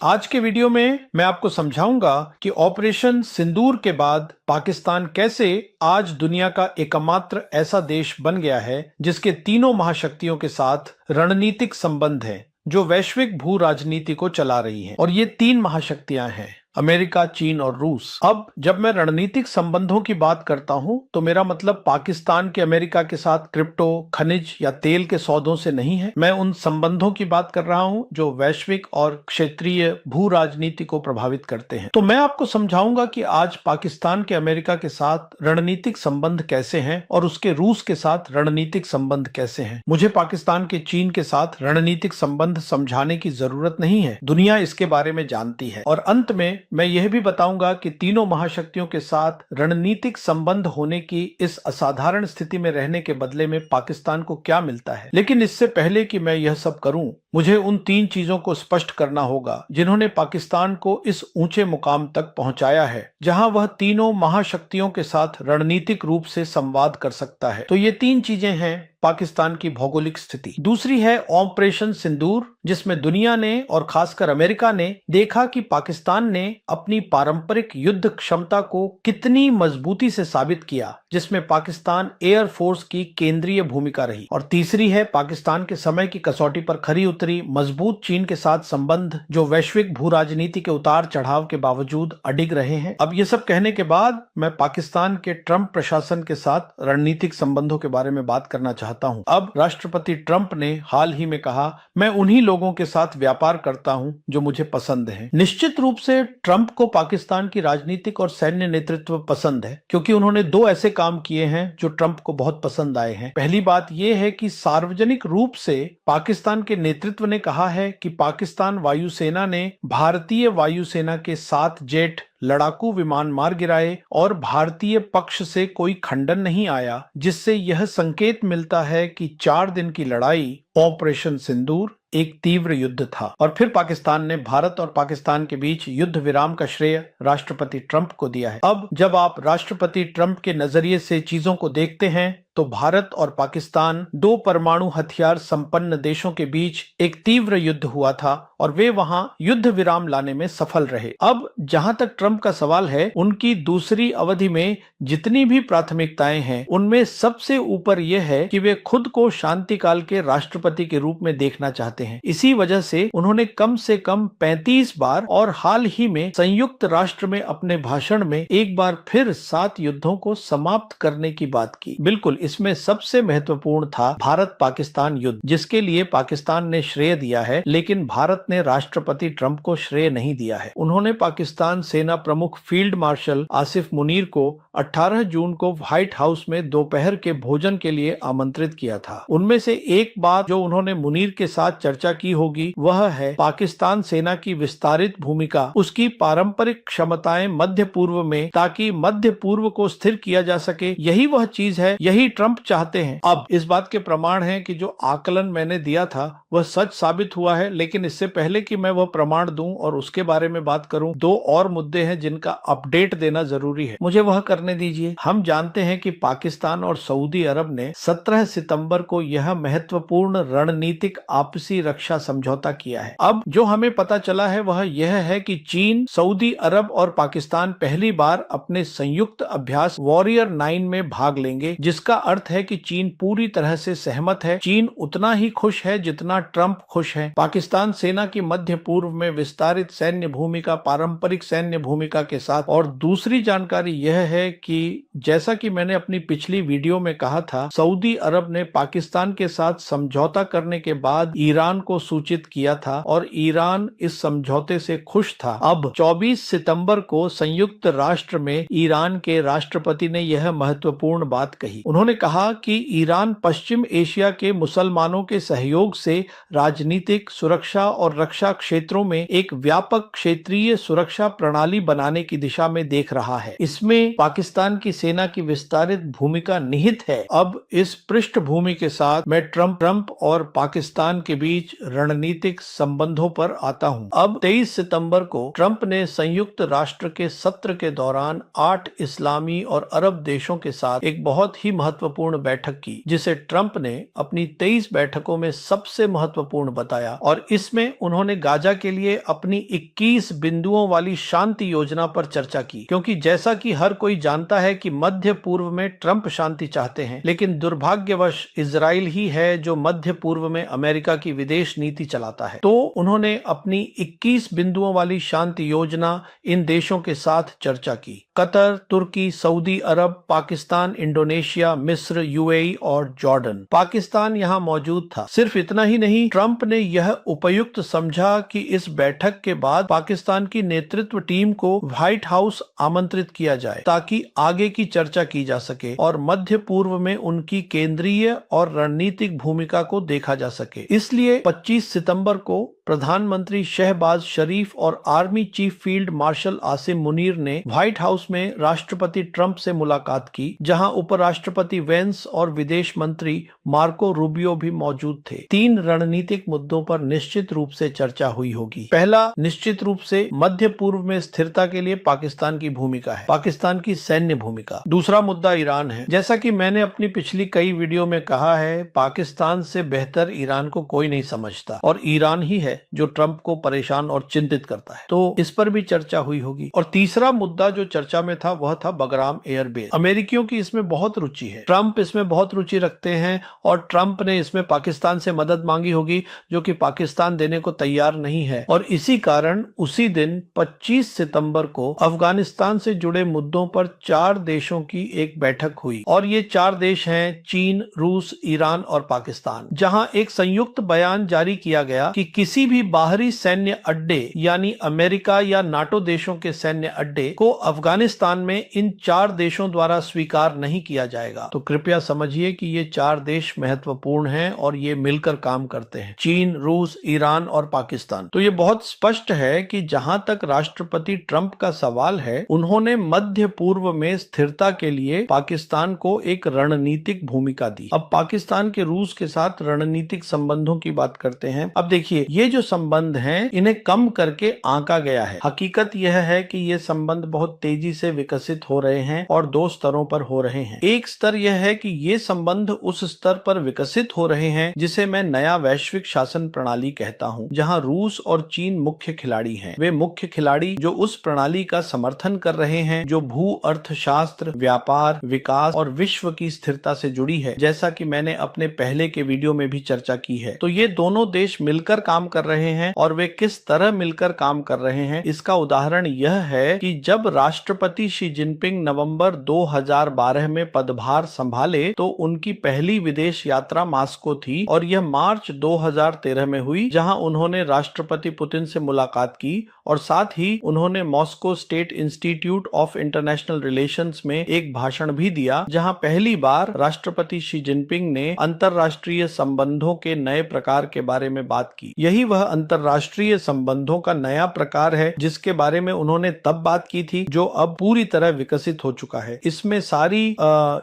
आज के वीडियो में मैं आपको समझाऊंगा कि ऑपरेशन सिंदूर के बाद पाकिस्तान कैसे आज दुनिया का एकमात्र ऐसा देश बन गया है जिसके तीनों महाशक्तियों के साथ रणनीतिक संबंध हैं, जो वैश्विक भू राजनीति को चला रही हैं। और ये तीन महाशक्तियां हैं अमेरिका, चीन और रूस। अब जब मैं रणनीतिक संबंधों की बात करता हूं तो मेरा मतलब पाकिस्तान के अमेरिका के साथ क्रिप्टो, खनिज या तेल के सौदों से नहीं है। मैं उन संबंधों की बात कर रहा हूं जो वैश्विक और क्षेत्रीय भू राजनीति को प्रभावित करते हैं। तो मैं आपको समझाऊंगा कि आज पाकिस्तान के अमेरिका के साथ रणनीतिक संबंध कैसे हैं और उसके रूस के साथ रणनीतिक संबंध कैसे हैं। मुझे पाकिस्तान के चीन के साथ रणनीतिक संबंध समझाने की जरूरत नहीं है, दुनिया इसके बारे में जानती है। और अंत में मैं यह भी बताऊंगा कि तीनों महाशक्तियों के साथ रणनीतिक संबंध होने की इस असाधारण स्थिति में रहने के बदले में पाकिस्तान को क्या मिलता है। लेकिन इससे पहले कि मैं यह सब करूं, मुझे उन तीन चीजों को स्पष्ट करना होगा जिन्होंने पाकिस्तान को इस ऊंचे मुकाम तक पहुंचाया है जहां वह तीनों महाशक्तियों के साथ रणनीतिक रूप से संवाद कर सकता है। तो ये तीन चीजें हैं पाकिस्तान की भौगोलिक स्थिति। दूसरी है ऑपरेशन सिंदूर, जिसमें दुनिया ने और खासकर अमेरिका ने देखा कि पाकिस्तान ने अपनी पारंपरिक युद्ध क्षमता को कितनी मजबूती से साबित किया, जिसमें पाकिस्तान एयर फोर्स की केंद्रीय भूमिका रही। और तीसरी है पाकिस्तान के समय की कसौटी पर खरी उतरी मजबूत चीन के साथ संबंध, जो वैश्विक भू राजनीति के उतार चढ़ाव के बावजूद अडिग रहे हैं। अब ये सब कहने के बाद मैं पाकिस्तान के ट्रंप प्रशासन के साथ रणनीतिक संबंधों के बारे में बात करना चाहता हूं। अब राष्ट्रपति ट्रंप ने हाल ही में कहा, मैं उन्हीं लोगों के साथ व्यापार करता हूं जो मुझे पसंद है। निश्चित रूप से ट्रंप को पाकिस्तान की राजनीतिक और सैन्य नेतृत्व पसंद है, क्योंकि उन्होंने दो ऐसे काम किए हैं जो ट्रंप को बहुत पसंद आए हैं। पहली बात यह है कि सार्वजनिक रूप से पाकिस्तान के नेतृत्व ने कहा है कि पाकिस्तान वायुसेना ने भारतीय वायुसेना के 7 जेट लड़ाकू विमान मार गिराए और भारतीय पक्ष से कोई खंडन नहीं आया, जिससे यह संकेत मिलता है कि 4 दिन की लड़ाई ऑपरेशन सिंदूर एक तीव्र युद्ध था। और फिर पाकिस्तान ने भारत और पाकिस्तान के बीच युद्ध विराम का श्रेय राष्ट्रपति ट्रंप को दिया है। अब जब आप राष्ट्रपति ट्रंप के नजरिए से चीजों को देखते हैं तो भारत और पाकिस्तान दो परमाणु हथियार संपन्न देशों के बीच एक तीव्र युद्ध हुआ था और वे वहां युद्ध विराम लाने में सफल रहे। अब जहां तक ट्रंप का सवाल है, उनकी दूसरी अवधि में जितनी भी प्राथमिकताएं हैं उनमें सबसे ऊपर यह है कि वे खुद को शांति काल के राष्ट्रपति के रूप में देखना चाहते हैं। इसी वजह से उन्होंने कम से कम 35 बार और हाल ही में संयुक्त राष्ट्र में अपने भाषण में एक बार फिर 7 युद्धों को समाप्त करने की बात की। बिल्कुल, इसमें सबसे महत्वपूर्ण था भारत पाकिस्तान युद्ध, जिसके लिए पाकिस्तान ने श्रेय दिया है, लेकिन भारत ने राष्ट्रपति ट्रंप को श्रेय नहीं दिया है। उन्होंने पाकिस्तान सेना प्रमुख फील्ड मार्शल आसिफ मुनीर को 18 जून को व्हाइट हाउस में दोपहर के भोजन के लिए आमंत्रित किया था। उनमें से एक बात जो उन्होंने मुनीर के साथ चर्चा की होगी वह है पाकिस्तान सेना की विस्तारित भूमिका, उसकी पारंपरिक क्षमताएं मध्य पूर्व में, ताकि मध्य पूर्व को स्थिर किया जा सके। यही वह चीज है, यही ट्रंप चाहते हैं। अब इस बात के प्रमाण हैं कि जो आकलन मैंने दिया था वह सच साबित हुआ है। लेकिन इससे पहले कि मैं वह प्रमाण दूं और उसके बारे में बात करूं, दो और मुद्दे हैं जिनका अपडेट देना जरूरी है। मुझे वह करने दीजिए। हम जानते हैं कि पाकिस्तान और सऊदी अरब ने 17 सितंबर को यह महत्वपूर्ण रणनीतिक आपसी रक्षा समझौता किया है। अब जो हमें पता चला है वह यह है कि चीन, सऊदी अरब और पाकिस्तान पहली बार अपने संयुक्त अभ्यास वॉरियर 9 में भाग लेंगे, जिसका अर्थ है कि चीन पूरी तरह से सहमत है। चीन उतना ही खुश है जितना ट्रंप खुश है। पाकिस्तान सेना की मध्य पूर्व में विस्तारित सैन्य भूमिका पारंपरिक सैन्य भूमिका के साथ। और दूसरी जानकारी यह है कि जैसा कि मैंने अपनी पिछली वीडियो में कहा था, सऊदी अरब ने पाकिस्तान के साथ समझौता करने के बाद ईरान को सूचित किया था और ईरान इस समझौते से खुश था। अब 24 सितंबर को संयुक्त राष्ट्र में ईरान के राष्ट्रपति ने यह महत्वपूर्ण बात कही। उन्होंने कहा कि ईरान पश्चिम एशिया के मुसलमानों के सहयोग से राजनीतिक, सुरक्षा और रक्षा क्षेत्रों में एक व्यापक क्षेत्रीय सुरक्षा प्रणाली बनाने की दिशा में देख रहा है। इसमें पाकिस्तान की सेना की विस्तारित भूमिका निहित है। अब इस पृष्ठभूमि के साथ मैं ट्रंप और पाकिस्तान के बीच रणनीतिक संबंधों पर आता हूं। अब 23 सितंबर को ट्रंप ने संयुक्त राष्ट्र के सत्र के दौरान 8 इस्लामी और अरब देशों के साथ एक बहुत ही महत्वपूर्ण महत्वपूर्ण बैठक की, जिसे ट्रंप ने अपनी 23 बैठकों में सबसे महत्वपूर्ण बताया, और इसमें उन्होंने गाजा के लिए अपनी 21 बिंदुओं वाली शांति योजना पर चर्चा की। क्योंकि जैसा कि हर कोई जानता है कि मध्य पूर्व में ट्रंप शांति चाहते हैं, लेकिन दुर्भाग्यवश इजराइल ही है जो मध्य पूर्व में अमेरिका की विदेश नीति चलाता है। तो उन्होंने अपनी 21 बिंदुओं वाली शांति योजना इन देशों के साथ चर्चा की। कतर, तुर्की, सऊदी अरब, पाकिस्तान, इंडोनेशिया, मिस्र, यूएई और जॉर्डन। पाकिस्तान यहां मौजूद था। सिर्फ इतना ही नहीं, ट्रंप ने यह उपयुक्त समझा कि इस बैठक के बाद पाकिस्तान की नेतृत्व टीम को व्हाइट हाउस आमंत्रित किया जाए ताकि आगे की चर्चा की जा सके और मध्य पूर्व में उनकी केंद्रीय और रणनीतिक भूमिका को देखा जा सके। इसलिए 25 सितंबर को प्रधानमंत्री शहबाज शरीफ और army chief field marshal Asim Munir ने व्हाइट हाउस में राष्ट्रपति ट्रंप से मुलाकात की, जहां उपराष्ट्रपति वेंस और विदेश मंत्री मार्को रूबियो भी मौजूद थे। 3 रणनीतिक मुद्दों पर निश्चित रूप से चर्चा हुई होगी। पहला, निश्चित रूप से मध्य पूर्व में स्थिरता के लिए पाकिस्तान की भूमिका है, पाकिस्तान की सैन्य भूमिका। दूसरा मुद्दा ईरान है। जैसा कि मैंने अपनी पिछली कई वीडियो में कहा है, पाकिस्तान से बेहतर ईरान को कोई नहीं समझता, और ईरान ही है जो ट्रंप को परेशान और चिंतित करता है। तो इस पर भी चर्चा हुई होगी। और तीसरा मुद्दा जो चर्चा में था वह था बगराम एयरबेस। अमेरिकियों की इसमें बहुत रुचि है, ट्रंप इसमें बहुत रुचि रखते हैं, और ट्रंप ने इसमें पाकिस्तान से मदद मांगी होगी जो कि पाकिस्तान देने को तैयार नहीं है। और इसी कारण उसी दिन 25 सितंबर को अफगानिस्तान से जुड़े मुद्दों पर 4 देशों की एक बैठक हुई, और ये 4 देश हैं चीन, रूस, ईरान और पाकिस्तान, जहां एक संयुक्त बयान जारी किया गया कि किसी भी बाहरी सैन्य अड्डे यानी अमेरिका या नाटो देशों के सैन्य अड्डे को अफगानिस्तान में इन 4 देशों द्वारा स्वीकार नहीं किया जाएगा। तो कृपया समझिए कि ये 4 देश महत्वपूर्ण हैं और ये मिलकर काम करते हैं, चीन, रूस, ईरान और पाकिस्तान। तो ये बहुत स्पष्ट है कि जहां तक राष्ट्रपति ट्रंप का सवाल है, उन्होंने मध्य पूर्व में स्थिरता के लिए पाकिस्तान को एक रणनीतिक भूमिका दी। अब पाकिस्तान के रूस के साथ रणनीतिक संबंधों की बात करते हैं। अब देखिए, ये जो संबंध हैं, इन्हें कम करके आंका गया है। हकीकत यह है कि ये संबंध बहुत तेजी से विकसित हो रहे हैं और 2 स्तरों पर हो रहे हैं। एक स्तर यह है कि ये संबंध उस स्तर पर विकसित हो रहे हैं जिसे मैं नया वैश्विक शासन प्रणाली कहता हूं, जहां रूस और चीन मुख्य खिलाड़ी हैं। वे मुख्य खिलाड़ी जो उस प्रणाली का समर्थन कर रहे हैं जो भू अर्थशास्त्र, व्यापार, विकास और विश्व की स्थिरता से जुड़ी है, जैसा कि मैंने अपने पहले के वीडियो में भी चर्चा की है। तो ये दोनों देश मिलकर काम कर रहे हैं, और वे किस तरह मिलकर काम कर रहे हैं इसका उदाहरण यह है कि जब राष्ट्रपति शी जिनपिंग नवंबर 2012 में पदभार संभाले तो उनकी पहली विदेश यात्रा मॉस्को थी, और यह मार्च 2013 में हुई, जहां उन्होंने राष्ट्रपति पुतिन से मुलाकात की, और साथ ही उन्होंने Moscow state institute of international relations में एक भाषण भी दिया, जहां पहली बार राष्ट्रपति शी जिनपिंग ने अंतरराष्ट्रीय संबंधों के नए प्रकार के बारे में बात की। यही वह अंतरराष्ट्रीय संबंधों का नया प्रकार है जिसके बारे में उन्होंने तब बात की थी, जो अब पूरी तरह विकसित हो चुका है। इसमें सारी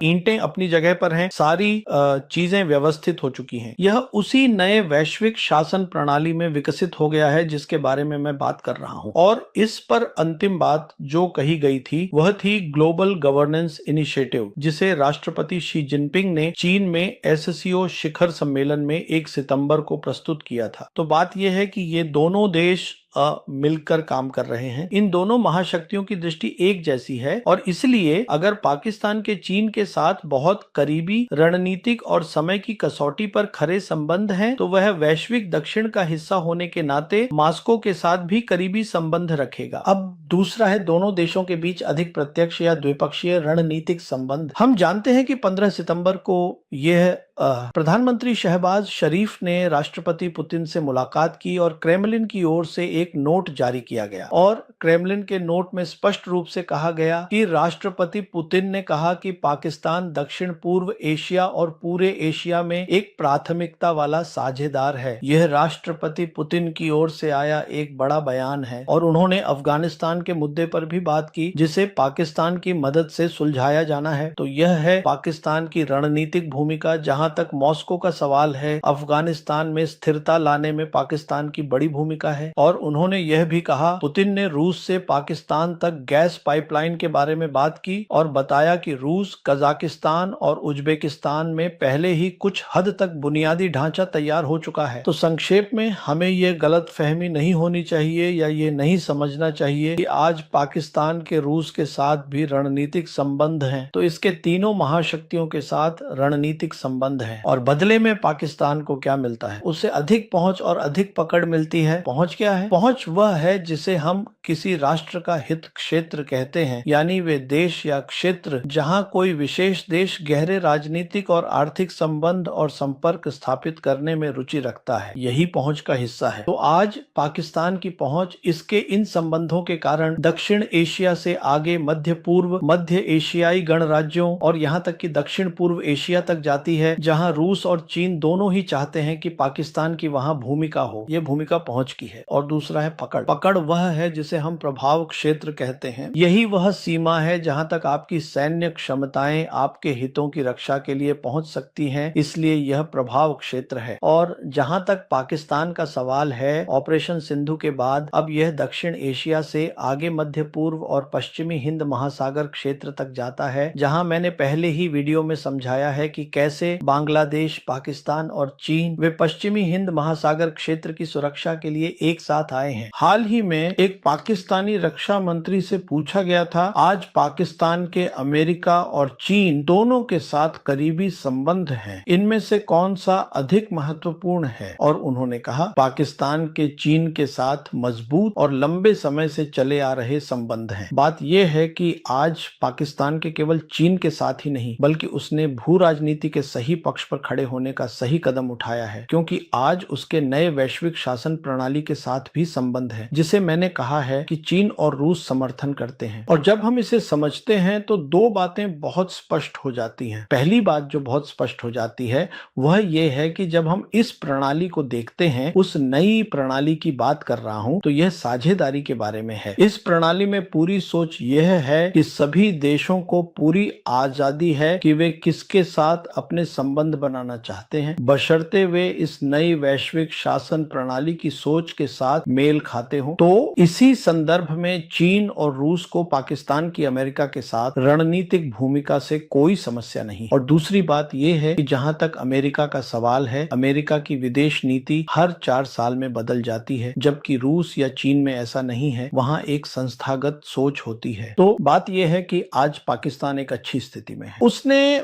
ईंटें अपनी जगह पर हैं, सारी चीजें व्यवस्थित हो चुकी हैं। यह उसी नए वैश्विक शासन प्रणाली में विकसित हो गया है जिसके बारे में मैं बात कर रहा हूं। और इस पर अंतिम बात जो कही गई थी वह थी ग्लोबल गवर्नेंस इनिशिएटिव, जिसे राष्ट्रपति शी जिनपिंग ने चीन में एससीओ शिखर सम्मेलन में 1 सितंबर को प्रस्तुत किया था। तो बात यह है कि ये दोनों देश मिलकर काम कर रहे हैं। इन दोनों महाशक्तियों की दृष्टि एक जैसी है, और इसलिए अगर पाकिस्तान के चीन के साथ बहुत करीबी रणनीतिक और समय की कसौटी पर खरे संबंध हैं, तो वह वैश्विक दक्षिण का हिस्सा होने के नाते मॉस्को के साथ भी करीबी संबंध रखेगा। अब दूसरा है दोनों देशों के बीच अधिक प्रत्यक्ष या द्विपक्षीय रणनीतिक संबंध। हम जानते हैं कि 15 सितंबर को यह प्रधानमंत्री शहबाज शरीफ ने राष्ट्रपति पुतिन से मुलाकात की और क्रेमलिन की ओर से एक नोट जारी किया गया, और क्रेमलिन के नोट में स्पष्ट रूप से कहा गया कि राष्ट्रपति पुतिन ने कहा कि पाकिस्तान दक्षिण पूर्व एशिया और पूरे एशिया में एक प्राथमिकता वाला साझेदार है। यह राष्ट्रपति पुतिन की ओर से आया एक बड़ा बयान है, और उन्होंने अफगानिस्तान के मुद्दे पर भी बात की जिसे पाकिस्तान की मदद से सुलझाया जाना है। तो यह है पाकिस्तान की रणनीतिक भूमिका। जहां तक मॉस्को का सवाल है, अफगानिस्तान में स्थिरता लाने में पाकिस्तान की बड़ी भूमिका है, और उन्होंने यह भी कहा, पुतिन ने रूस रूस से पाकिस्तान तक गैस पाइपलाइन के बारे में बात की और बताया कि रूस, कजाकिस्तान और उज्बेकिस्तान में पहले ही कुछ हद तक बुनियादी ढांचा तैयार हो चुका है। तो संक्षेप में हमें ये गलतफहमी नहीं होनी चाहिए या ये नहीं समझना चाहिए कि आज पाकिस्तान के रूस के साथ भी रणनीतिक संबंध हैं। तो इसके तीनों महाशक्तियों के साथ रणनीतिक संबंध हैं और बदले में पाकिस्तान को क्या मिलता है? उससे अधिक पहुंच और अधिक पकड़ मिलती है। पहुंच क्या है? पहुंच वह है जिसे हम किसी राष्ट्र का हित क्षेत्र कहते हैं, यानी वे देश या क्षेत्र जहां कोई विशेष देश गहरे राजनीतिक और आर्थिक संबंध और संपर्क स्थापित करने में रुचि रखता है, यही पहुंच का हिस्सा है। तो आज पाकिस्तान की पहुंच इसके इन संबंधों के कारण दक्षिण एशिया से आगे मध्य पूर्व, मध्य एशियाई गणराज्यों और यहां तक कि दक्षिण पूर्व एशिया तक जाती है, जहां रूस और चीन दोनों ही चाहते हैं कि पाकिस्तान की वहां भूमिका हो। यह भूमिका पहुंच की है। और दूसरा है पकड़। पकड़ वह है जिसे हम प्रभाव क्षेत्र कहते हैं। यही वह सीमा है जहां तक आपकी सैन्य क्षमताएं आपके हितों की रक्षा के लिए पहुंच सकती हैं, इसलिए यह प्रभाव क्षेत्र है। और जहां तक पाकिस्तान का सवाल है, ऑपरेशन सिंधु के बाद अब यह दक्षिण एशिया से आगे मध्य पूर्व और पश्चिमी हिंद महासागर क्षेत्र तक जाता है, जहां मैंने पहले ही वीडियो में समझाया है कि कैसे बांग्लादेश, पाकिस्तान और चीन वे पश्चिमी हिंद महासागर क्षेत्र की सुरक्षा के लिए एक साथ आए हैं। हाल ही में एक पाकिस्तानी रक्षा मंत्री से पूछा गया था, आज पाकिस्तान के अमेरिका और चीन दोनों के साथ करीबी संबंध हैं, इनमें से कौन सा अधिक महत्वपूर्ण है? और उन्होंने कहा, पाकिस्तान के चीन के साथ मजबूत और लंबे समय से चले आ रहे संबंध हैं। बात यह है कि आज पाकिस्तान के केवल चीन के साथ ही नहीं, बल्कि उसने भू राजनीति के सही पक्ष पर खड़े होने का सही कदम उठाया है, क्योंकि आज उसके नए वैश्विक शासन प्रणाली के साथ भी संबंध है, जिसे मैंने कहा है कि चीन और रूस समर्थन करते हैं। और जब हम इसे समझते हैं तो दो बातें बहुत स्पष्ट हो जाती हैं। पहली बात जो बहुत स्पष्ट हो जाती है वह ये है कि जब हम इस प्रणाली को देखते हैं, उस नई प्रणाली की बात कर रहा हूं, तो यह साझेदारी के बारे में है। इस प्रणाली में पूरी सोच यह है कि सभी देशों को पूरी आजादी है कि वे किसके साथ अपने संबंध बनाना चाहते हैं, बशर्ते वे इस नई वैश्विक शासन प्रणाली की सोच के साथ मेल खाते हो। तो इसी संदर्भ में चीन और रूस को पाकिस्तान की अमेरिका के साथ रणनीतिक भूमिका से कोई समस्या नहीं। और दूसरी बात यह है कि जहां तक अमेरिका का सवाल है, अमेरिका की विदेश नीति हर 4 साल में बदल जाती है, जबकि रूस या चीन में ऐसा नहीं है, वहां एक संस्थागत सोच होती है। तो बात यह है कि आज पाकिस्तान एक अच्छी स्थिति में है।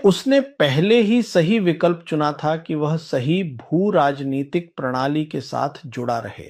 उसने पहले ही सही विकल्प चुना था कि वह सही भू राजनीतिक प्रणाली के साथ जुड़ा रहे।